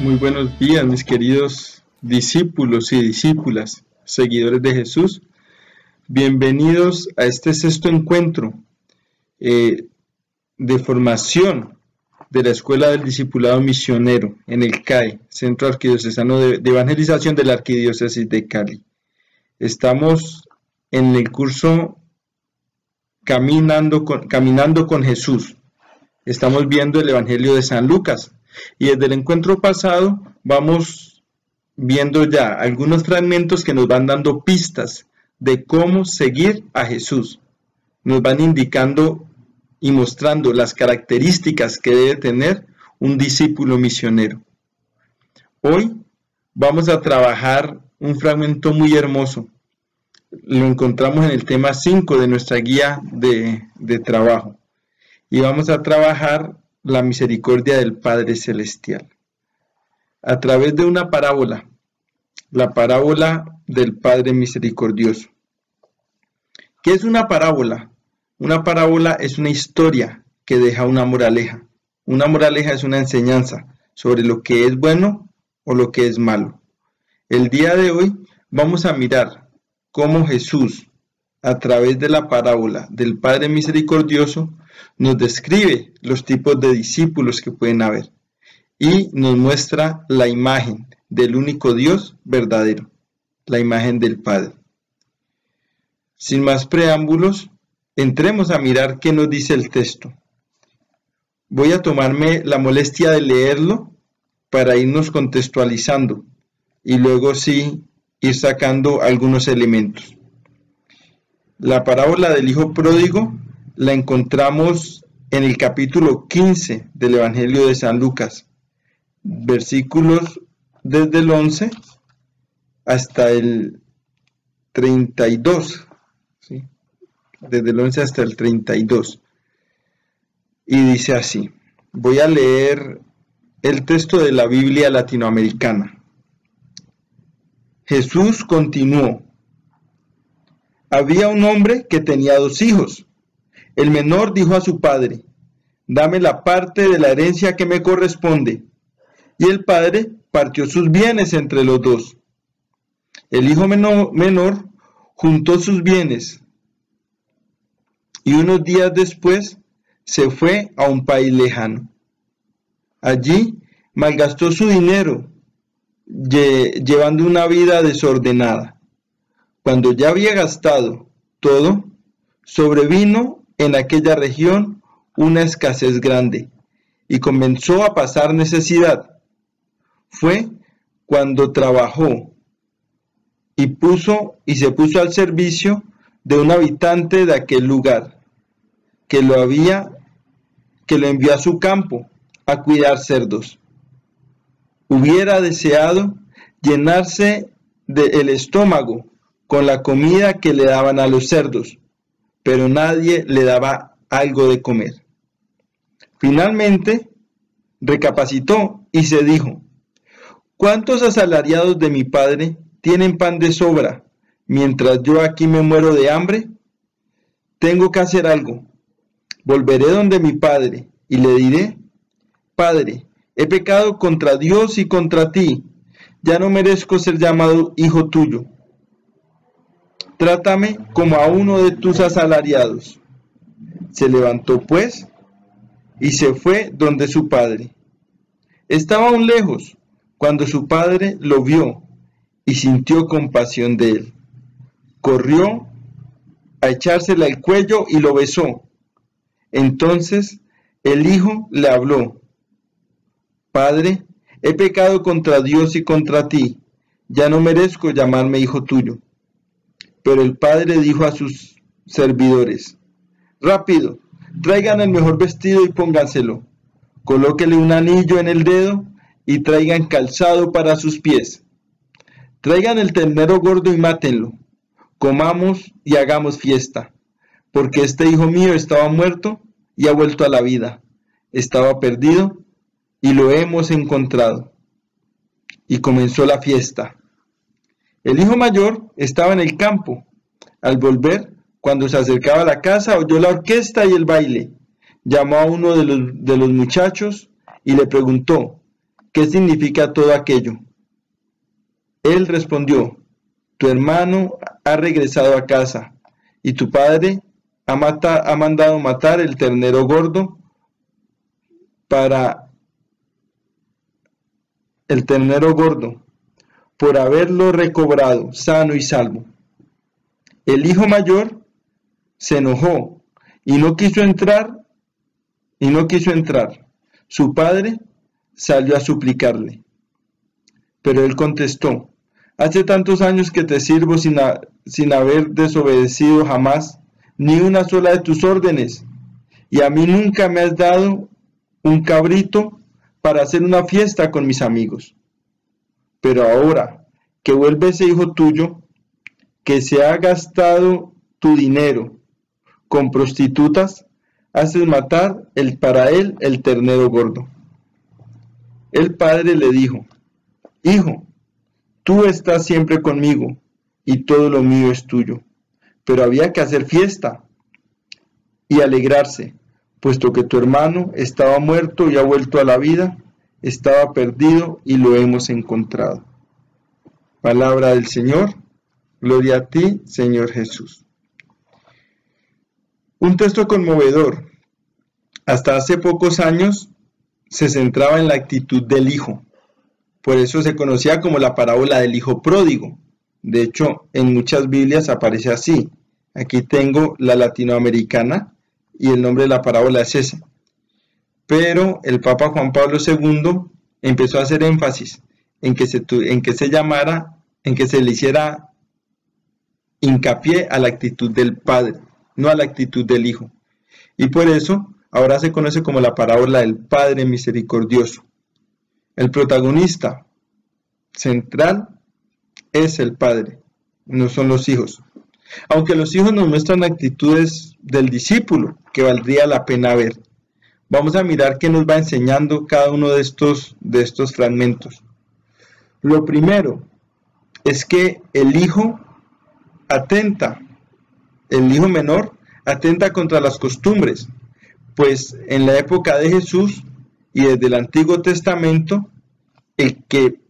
Muy buenos días, mis queridos discípulos y discípulas, seguidores de Jesús. Bienvenidos a este sexto encuentro de formación de la Escuela del Discipulado Misionero en el CAE, Centro Arquidiocesano de Evangelización de la Arquidiócesis de Cali. Estamos en el curso Caminando con Jesús. Estamos viendo el Evangelio de San Lucas. Y desde el encuentro pasado vamos viendo ya algunos fragmentos que nos van dando pistas de cómo seguir a Jesús. Nos van indicando y mostrando las características que debe tener un discípulo misionero. Hoy vamos a trabajar un fragmento muy hermoso. Lo encontramos en el tema 5 de nuestra guía de trabajo. Y vamos a trabajar la misericordia del Padre Celestial a través de una parábola, la parábola del Padre Misericordioso. ¿Qué es una parábola? Una parábola es una historia que deja una moraleja. Una moraleja es una enseñanza sobre lo que es bueno o lo que es malo. El día de hoy vamos a mirar cómo Jesús, a través de la parábola del Padre Misericordioso, nos describe los tipos de discípulos que pueden haber y nos muestra la imagen del único Dios verdadero, la imagen del Padre. Sin más preámbulos, entremos a mirar qué nos dice el texto. Voy a tomarme la molestia de leerlo para irnos contextualizando y luego sí ir sacando algunos elementos. La parábola del Hijo Pródigo la encontramos en el capítulo 15 del Evangelio de San Lucas, versículos desde el 11 hasta el 32, ¿sí? Desde el 11 hasta el 32. Y dice así, voy a leer el texto de la Biblia latinoamericana. Jesús continuó. Había un hombre que tenía 2 hijos. El menor dijo a su padre, dame la parte de la herencia que me corresponde. Y el padre partió sus bienes entre los 2. El hijo menor juntó sus bienes y unos días después se fue a un país lejano. Allí malgastó su dinero, llevando una vida desordenada. Cuando ya había gastado todo, sobrevino en aquella región una escasez grande y comenzó a pasar necesidad. Fue cuando trabajó y se puso al servicio de un habitante de aquel lugar que lo envió a su campo a cuidar cerdos. Hubiera deseado llenarse el estómago con la comida que le daban a los cerdos, pero nadie le daba algo de comer. Finalmente, recapacitó y se dijo, ¿cuántos asalariados de mi padre tienen pan de sobra, mientras yo aquí me muero de hambre? Tengo que hacer algo. Volveré donde mi padre y le diré, Padre, he pecado contra Dios y contra ti, ya no merezco ser llamado hijo tuyo. Trátame como a uno de tus asalariados. Se levantó pues y se fue donde su padre. Estaba aún lejos cuando su padre lo vio y sintió compasión de él. Corrió a echársele al cuello y lo besó. Entonces el hijo le habló. Padre, he pecado contra Dios y contra ti, ya no merezco llamarme hijo tuyo. Pero el padre dijo a sus servidores, rápido, traigan el mejor vestido y pónganselo, colóquele un anillo en el dedo y traigan calzado para sus pies. Traigan el ternero gordo y mátenlo, comamos y hagamos fiesta, porque este hijo mío estaba muerto y ha vuelto a la vida, estaba perdido y lo hemos encontrado. Y comenzó la fiesta. El hijo mayor estaba en el campo. Al volver, cuando se acercaba a la casa, oyó la orquesta y el baile. Llamó a uno de los muchachos y le preguntó, ¿qué significa todo aquello? Él respondió, tu hermano ha regresado a casa y tu padre ha mandado matar el ternero gordo por haberlo recobrado sano y salvo. El hijo mayor se enojó y no quiso entrar. Su padre salió a suplicarle. Pero él contestó, hace tantos años que te sirvo sin haber desobedecido jamás ni una sola de tus órdenes, y a mí nunca me has dado un cabrito para hacer una fiesta con mis amigos. Pero ahora que vuelve ese hijo tuyo, que se ha gastado tu dinero con prostitutas, haces matar para él el ternero gordo. El padre le dijo, hijo, tú estás siempre conmigo y todo lo mío es tuyo, pero había que hacer fiesta y alegrarse, puesto que tu hermano estaba muerto y ha vuelto a la vida, estaba perdido y lo hemos encontrado. Palabra del Señor, gloria a ti, Señor Jesús. Un texto conmovedor. Hasta hace pocos años se centraba en la actitud del hijo. Por eso se conocía como la parábola del hijo pródigo. De hecho, en muchas Biblias aparece así. Aquí tengo la latinoamericana y el nombre de la parábola es ese. Pero el Papa Juan Pablo II empezó a hacer énfasis en que se le hiciera hincapié a la actitud del padre, no a la actitud del hijo. Y por eso ahora se conoce como la parábola del Padre Misericordioso. El protagonista central es el padre, no son los hijos. Aunque los hijos nos muestran actitudes del discípulo que valdría la pena ver. Vamos a mirar qué nos va enseñando cada uno de estos fragmentos. Lo primero es que el hijo menor atenta contra las costumbres, pues en la época de Jesús y desde el Antiguo Testamento, el que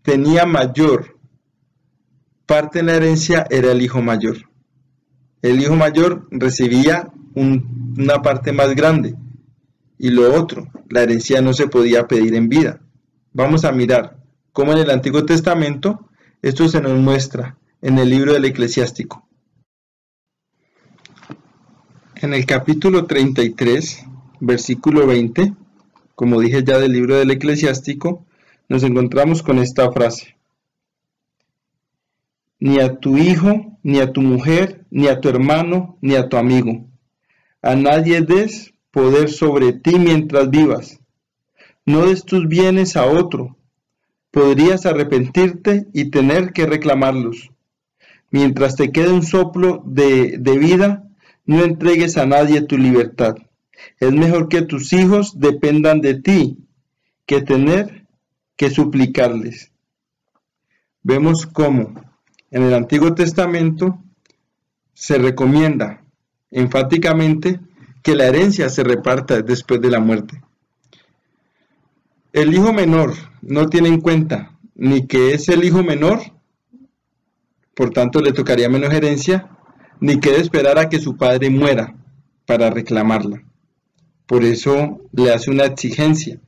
tenía mayor parte en la herencia era el hijo mayor. El hijo mayor recibía una parte más grande, y lo otro, la herencia no se podía pedir en vida. Vamos a mirar cómo en el Antiguo Testamento esto se nos muestra en el libro del Eclesiástico. En el capítulo 33, versículo 20, como dije ya del libro del Eclesiástico, nos encontramos con esta frase. Ni a tu hijo, ni a tu mujer, ni a tu hermano, ni a tu amigo. A nadie des poder sobre ti mientras vivas. No des tus bienes a otro. Podrías arrepentirte y tener que reclamarlos. Mientras te quede un soplo de vida, no entregues a nadie tu libertad. Es mejor que tus hijos dependan de ti que tener que suplicarles. Vemos cómo en el Antiguo Testamento se recomienda enfáticamente que la herencia se reparta después de la muerte. El hijo menor no tiene en cuenta ni que es el hijo menor, por tanto le tocaría menos herencia, ni que debe esperar a que su padre muera para reclamarla. Por eso le hace una exigencia.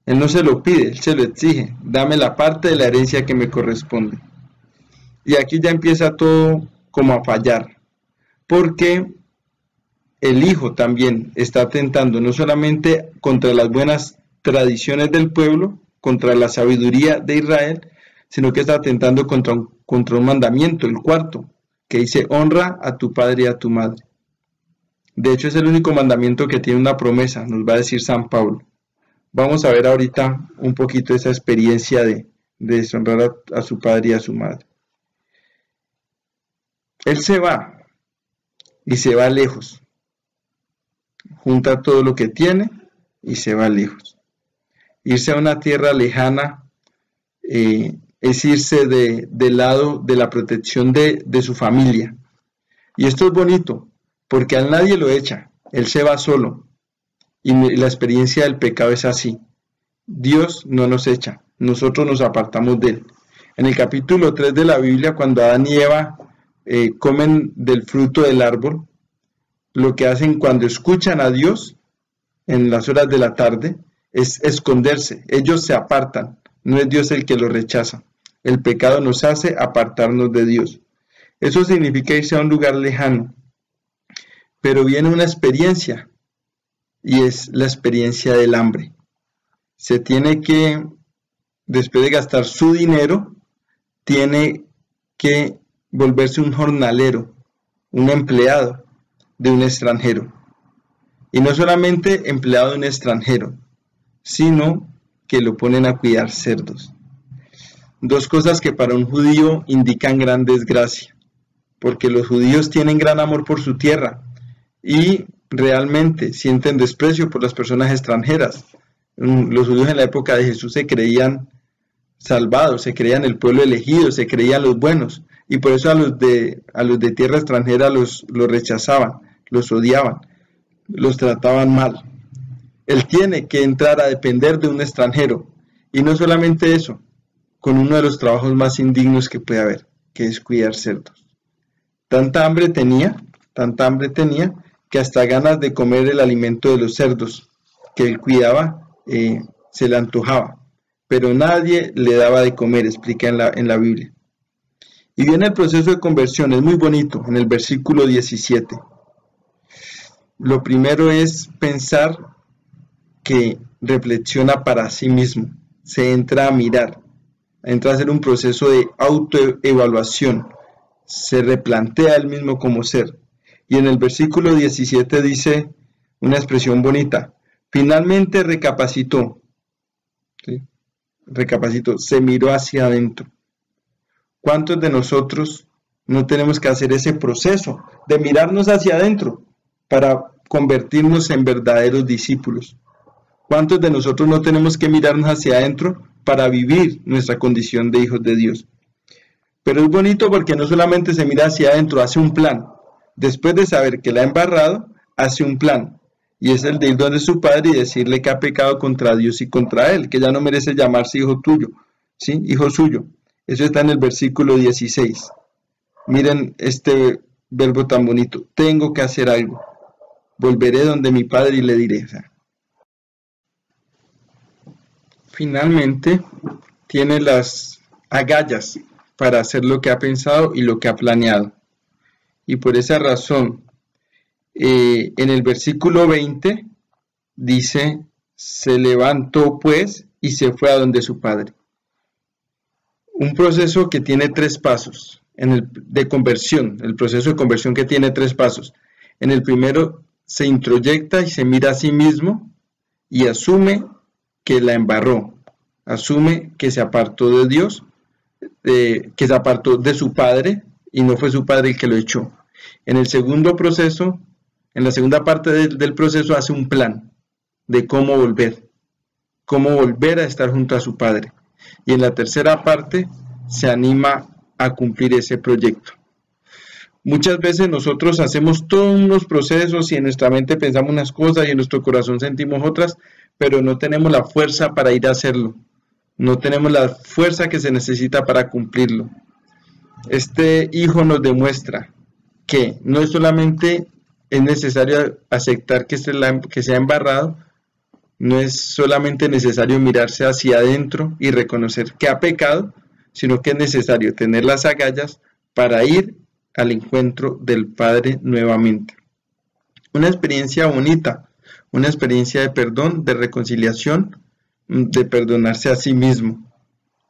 Él no se lo pide, él se lo exige. Dame la parte de la herencia que me corresponde. Y aquí ya empieza todo como a fallar, porque el hijo también está atentando no solamente contra las buenas tradiciones del pueblo, contra la sabiduría de Israel, sino que está atentando contra un mandamiento, el cuarto, que dice honra a tu padre y a tu madre. De hecho es el único mandamiento que tiene una promesa, nos va a decir San Pablo. Vamos a ver ahorita un poquito esa experiencia de deshonrar a su padre y a su madre. Él se va y se va lejos. Junta todo lo que tiene y se va lejos. Irse a una tierra lejana es irse del lado de la protección de su familia. Y esto es bonito, porque a nadie lo echa, él se va solo. Y la experiencia del pecado es así. Dios no nos echa, nosotros nos apartamos de Él. En el capítulo 3 de la Biblia, cuando Adán y Eva comen del fruto del árbol, lo que hacen cuando escuchan a Dios en las horas de la tarde es esconderse. Ellos se apartan, no es Dios el que los rechaza. El pecado nos hace apartarnos de Dios. Eso significa irse a un lugar lejano. Pero viene una experiencia, y es la experiencia del hambre. Se tiene que, después de gastar su dinero, tiene que volverse un jornalero, un empleado de un extranjero. Y no solamente empleado de un extranjero, sino que lo ponen a cuidar cerdos. Dos cosas que para un judío indican gran desgracia, porque los judíos tienen gran amor por su tierra y realmente sienten desprecio por las personas extranjeras. Los judíos en la época de Jesús se creían salvados, se creían el pueblo elegido, se creían los buenos, y por eso a los de tierra extranjera los rechazaban, los odiaban, los trataban mal. Él tiene que entrar a depender de un extranjero, y no solamente eso, con uno de los trabajos más indignos que puede haber, que es cuidar cerdos. Tanta hambre tenía, que hasta ganas de comer el alimento de los cerdos que él cuidaba, se le antojaba, pero nadie le daba de comer, explica en la Biblia. Y viene el proceso de conversión, es muy bonito, en el versículo 17. Lo primero es pensar que reflexiona para sí mismo, se entra a mirar, entra a hacer un proceso de autoevaluación, se replantea él mismo como ser. Y en el versículo 17 dice una expresión bonita, finalmente recapacitó, ¿sí? Recapacitó, se miró hacia adentro. ¿Cuántos de nosotros no tenemos que hacer ese proceso de mirarnos hacia adentro para convertirnos en verdaderos discípulos? ¿Cuántos de nosotros no tenemos que mirarnos hacia adentro para vivir nuestra condición de hijos de Dios? Pero es bonito porque no solamente se mira hacia adentro, hace un plan. Después de saber que la ha embarrado, hace un plan. Y es el de ir donde su padre y decirle que ha pecado contra Dios y contra él, que ya no merece llamarse hijo tuyo, ¿sí? Hijo suyo. Eso está en el versículo 16. Miren este verbo tan bonito. Tengo que hacer algo. Volveré donde mi padre y le diré. Finalmente, tiene las agallas para hacer lo que ha pensado y lo que ha planeado. Y por esa razón, en el versículo 20, dice, se levantó pues y se fue a donde su padre. Un proceso que tiene 3 pasos de conversión, el proceso de conversión que tiene 3 pasos. En el primero se introyecta y se mira a sí mismo y asume que la embarró, asume que se apartó de Dios, que se apartó de su padre y no fue su padre el que lo echó. En el segundo proceso, en la segunda parte del proceso hace un plan de cómo volver a estar junto a su padre. Y en la tercera parte se anima a cumplir ese proyecto. Muchas veces nosotros hacemos todos unos procesos y en nuestra mente pensamos unas cosas y en nuestro corazón sentimos otras, pero no tenemos la fuerza para ir a hacerlo. No tenemos la fuerza que se necesita para cumplirlo. Este hijo nos demuestra que no es solamente es necesario aceptar que se ha embarrado, no es solamente necesario mirarse hacia adentro y reconocer que ha pecado, sino que es necesario tener las agallas para ir al encuentro del Padre nuevamente. Una experiencia bonita, una experiencia de perdón, de reconciliación, de perdonarse a sí mismo.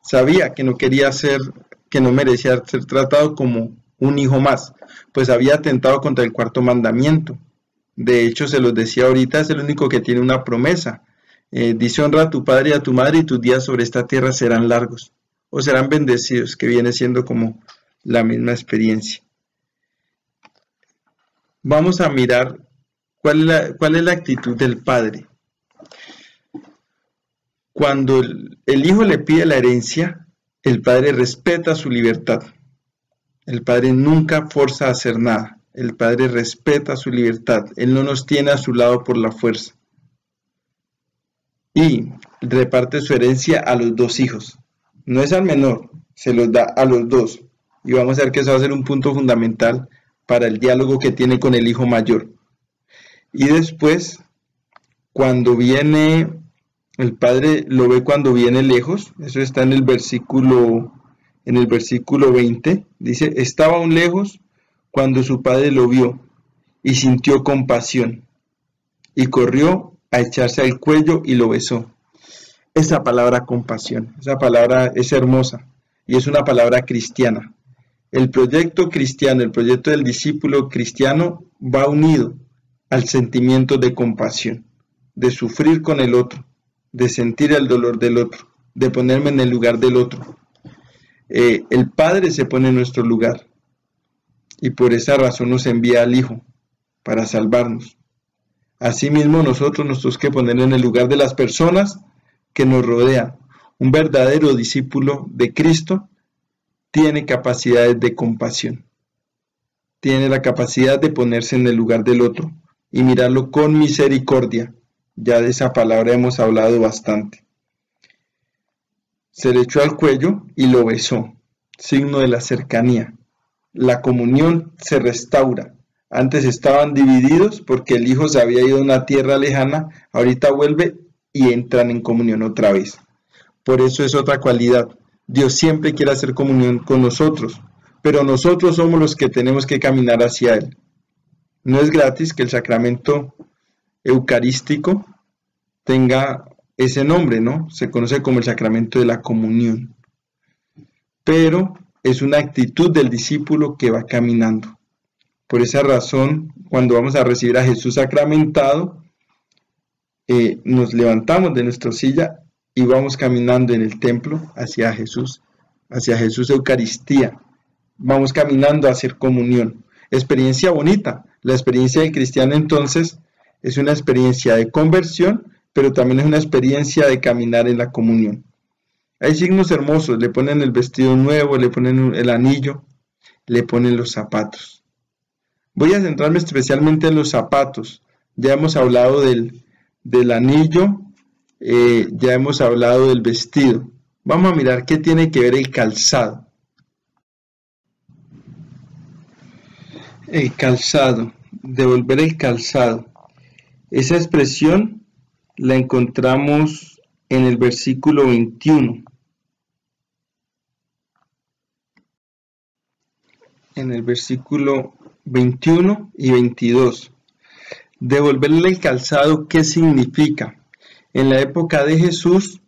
Sabía que no merecía ser tratado como un hijo más, pues había atentado contra el 4º mandamiento. De hecho, se los decía ahorita, es el único que tiene una promesa. Dice, honra a tu padre y a tu madre y tus días sobre esta tierra serán largos, o serán bendecidos, que viene siendo como la misma experiencia. Vamos a mirar cuál es la actitud del padre. Cuando el hijo le pide la herencia, el padre respeta su libertad. El padre nunca forza a hacer nada. El padre respeta su libertad. Él no nos tiene a su lado por la fuerza. y reparte su herencia a los dos hijos. No es al menor, se los da a los dos. Y vamos a ver que eso va a ser un punto fundamental para el diálogo que tiene con el hijo mayor. Y después, cuando viene, el padre lo ve cuando viene lejos, eso está en el versículo 20, dice, estaba aún lejos cuando su padre lo vio y sintió compasión y corrió a echarse al cuello y lo besó. Esa palabra compasión, esa palabra es hermosa y es una palabra cristiana. El proyecto cristiano, el proyecto del discípulo cristiano va unido al sentimiento de compasión, de sufrir con el otro, de sentir el dolor del otro, de ponerme en el lugar del otro. El Padre se pone en nuestro lugar y por esa razón nos envía al Hijo para salvarnos. Asimismo nosotros nos tenemos que poner en el lugar de las personas que nos rodean. Un verdadero discípulo de Cristo tiene capacidades de compasión, tiene la capacidad de ponerse en el lugar del otro y mirarlo con misericordia. Ya de esa palabra hemos hablado bastante. Se le echó al cuello y lo besó, signo de la cercanía. La comunión se restaura. Antes estaban divididos porque el hijo se había ido a una tierra lejana, ahorita vuelve y entran en comunión otra vez. Por eso es otra cualidad. Dios siempre quiere hacer comunión con nosotros, pero nosotros somos los que tenemos que caminar hacia Él. No es gratis que el sacramento eucarístico tenga ese nombre, ¿no? Se conoce como el sacramento de la comunión. Pero es una actitud del discípulo que va caminando. Por esa razón, cuando vamos a recibir a Jesús sacramentado, nos levantamos de nuestra silla y vamos caminando en el templo hacia Jesús Eucaristía. Vamos caminando a hacer comunión. Experiencia bonita. La experiencia del cristiano entonces es una experiencia de conversión, pero también es una experiencia de caminar en la comunión. Hay signos hermosos, le ponen el vestido nuevo, le ponen el anillo, le ponen los zapatos. Voy a centrarme especialmente en los zapatos. Ya hemos hablado del anillo, ya hemos hablado del vestido. Vamos a mirar qué tiene que ver el calzado. El calzado, devolver el calzado. Esa expresión la encontramos en el versículo 21. En el versículo 21 y 22. Devolverle el calzado, ¿qué significa? En la época de Jesús,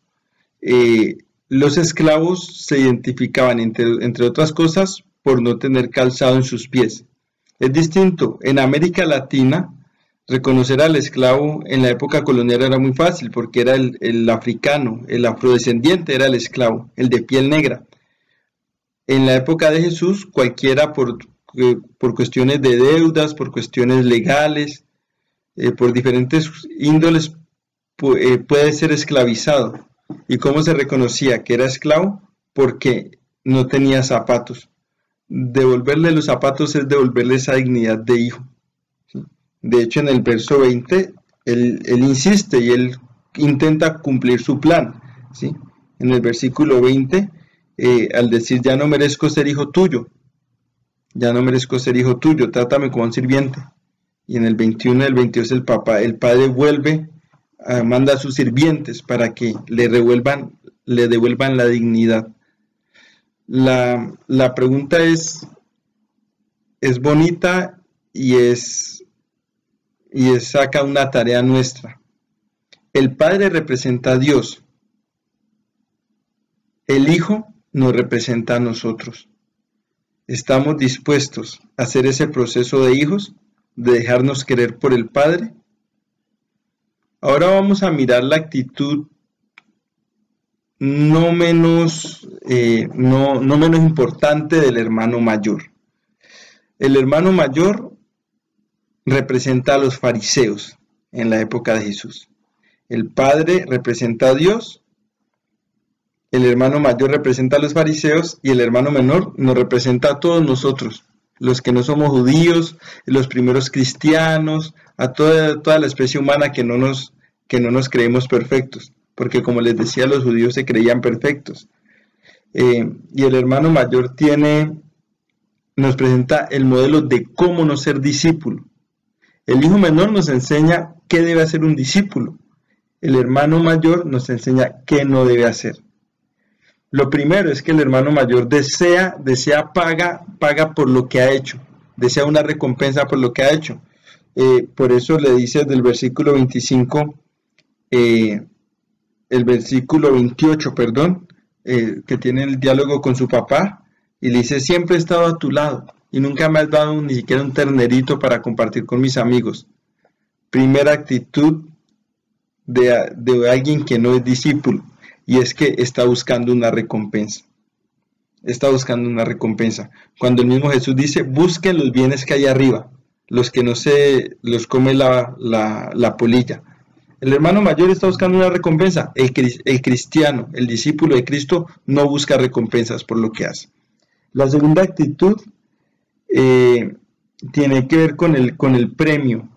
los esclavos se identificaban, entre otras cosas, por no tener calzado en sus pies. Es distinto. En América Latina, reconocer al esclavo en la época colonial era muy fácil, porque era el africano, el afrodescendiente era el esclavo, el de piel negra. En la época de Jesús, cualquiera por cuestiones de deudas, por cuestiones legales, por diferentes índoles, puede ser esclavizado. ¿Y cómo se reconocía que era esclavo? Porque no tenía zapatos. Devolverle los zapatos es devolverle esa dignidad de hijo. De hecho, en el verso 20, él insiste y él intenta cumplir su plan, ¿sí? En el versículo 20, al decir, ya no merezco ser hijo tuyo, trátame como un sirviente. Y en el 21 y el 22 el padre vuelve, manda a sus sirvientes para que le devuelvan la dignidad. La pregunta es bonita y saca una tarea nuestra. El Padre representa a Dios. El Hijo nos representa a nosotros. ¿Estamos dispuestos a hacer ese proceso de hijos, de dejarnos querer por el Padre? Ahora vamos a mirar la actitud no menos importante del hermano mayor. El hermano mayor representa a los fariseos en la época de Jesús. El Padre representa a Dios, el hermano mayor representa a los fariseos y el hermano menor nos representa a todos nosotros, los que no somos judíos, los primeros cristianos, a toda la especie humana que no nos creemos perfectos. porque como les decía, los judíos se creían perfectos. Y el hermano mayor nos presenta el modelo de cómo no ser discípulo. El hijo menor nos enseña qué debe hacer un discípulo. El hermano mayor nos enseña qué no debe hacer. Lo primero es que el hermano mayor paga por lo que ha hecho, desea una recompensa por lo que ha hecho. Por eso le dice del versículo 25, el versículo 28, perdón, que tiene el diálogo con su papá, y le dice: siempre he estado a tu lado y nunca me has dado ni siquiera un ternerito para compartir con mis amigos. Primera actitud de alguien que no es discípulo, y es que está buscando una recompensa. Está buscando una recompensa. Cuando el mismo Jesús dice: busquen los bienes que hay arriba, los que no se los come la polilla. El hermano mayor está buscando una recompensa. El cristiano, el discípulo de Cristo, no busca recompensas por lo que hace. La segunda actitud tiene que ver con el premio.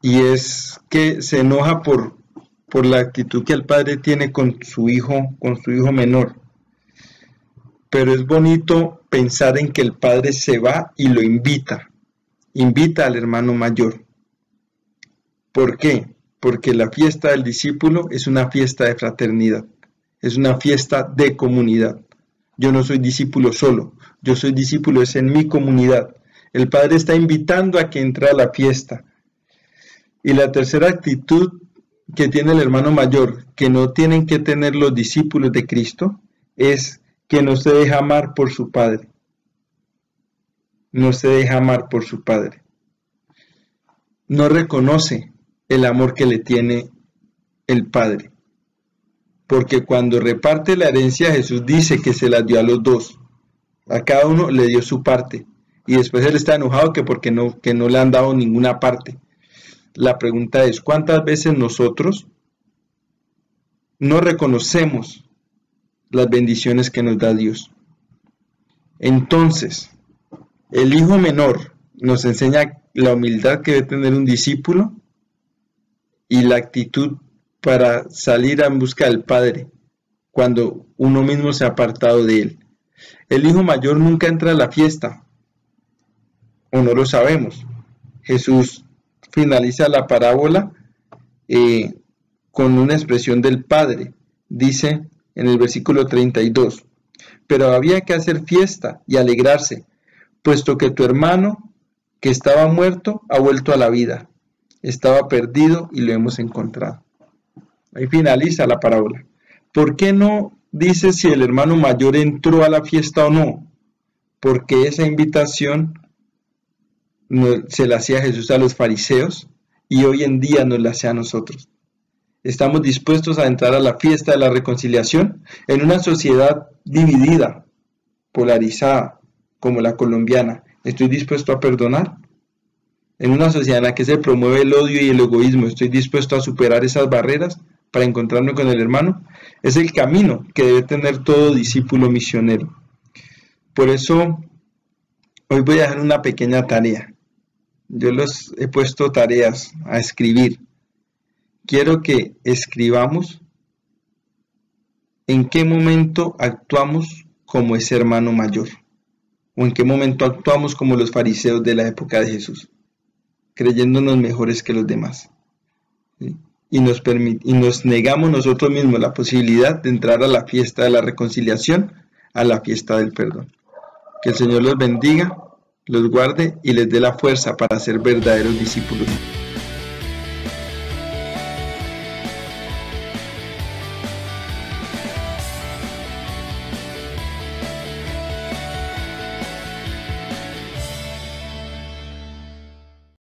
Y es que se enoja por la actitud que el padre tiene con su hijo menor. Pero es bonito pensar en que el padre se va y lo invita al hermano mayor. ¿Por qué? Porque la fiesta del discípulo es una fiesta de fraternidad, es una fiesta de comunidad. Yo no soy discípulo solo, yo soy discípulo es en mi comunidad. El padre está invitando a que entre a la fiesta. Y la tercera actitud que tiene el hermano mayor, que no tienen que tener los discípulos de Cristo, es que no se deja amar por su padre. No se deja amar por su padre. No reconoce el amor que le tiene el padre. Porque cuando reparte la herencia, Jesús dice que se la dio a los dos. A cada uno le dio su parte. Y después él está enojado que no le han dado ninguna parte. La pregunta es: ¿cuántas veces nosotros no reconocemos las bendiciones que nos da Dios? Entonces, el hijo menor nos enseña la humildad que debe tener un discípulo y la actitud para salir en busca del Padre cuando uno mismo se ha apartado de él. El hijo mayor nunca entra a la fiesta, o no lo sabemos. Jesús finaliza la parábola con una expresión del Padre. Dice en el versículo 32: pero había que hacer fiesta y alegrarse, puesto que tu hermano, que estaba muerto, ha vuelto a la vida. Estaba perdido y lo hemos encontrado. Ahí finaliza la parábola. ¿Por qué no dice si el hermano mayor entró a la fiesta o no? Porque esa invitación se la hacía Jesús a los fariseos y hoy en día nos la hace a nosotros. ¿Estamos dispuestos a entrar a la fiesta de la reconciliación en una sociedad dividida, polarizada, como la colombiana? ¿Estoy dispuesto a perdonar? En una sociedad en la que se promueve el odio y el egoísmo, ¿estoy dispuesto a superar esas barreras para encontrarme con el hermano? Es el camino que debe tener todo discípulo misionero. Por eso, hoy voy a dejar una pequeña tarea. Yo les he puesto tareas a escribir. Quiero que escribamos en qué momento actuamos como ese hermano mayor, o en qué momento actuamos como los fariseos de la época de Jesús, creyéndonos mejores que los demás. ¿Sí? Y nos negamos nosotros mismos la posibilidad de entrar a la fiesta de la reconciliación, a la fiesta del perdón. Que el Señor los bendiga, los guarde y les dé la fuerza para ser verdaderos discípulos.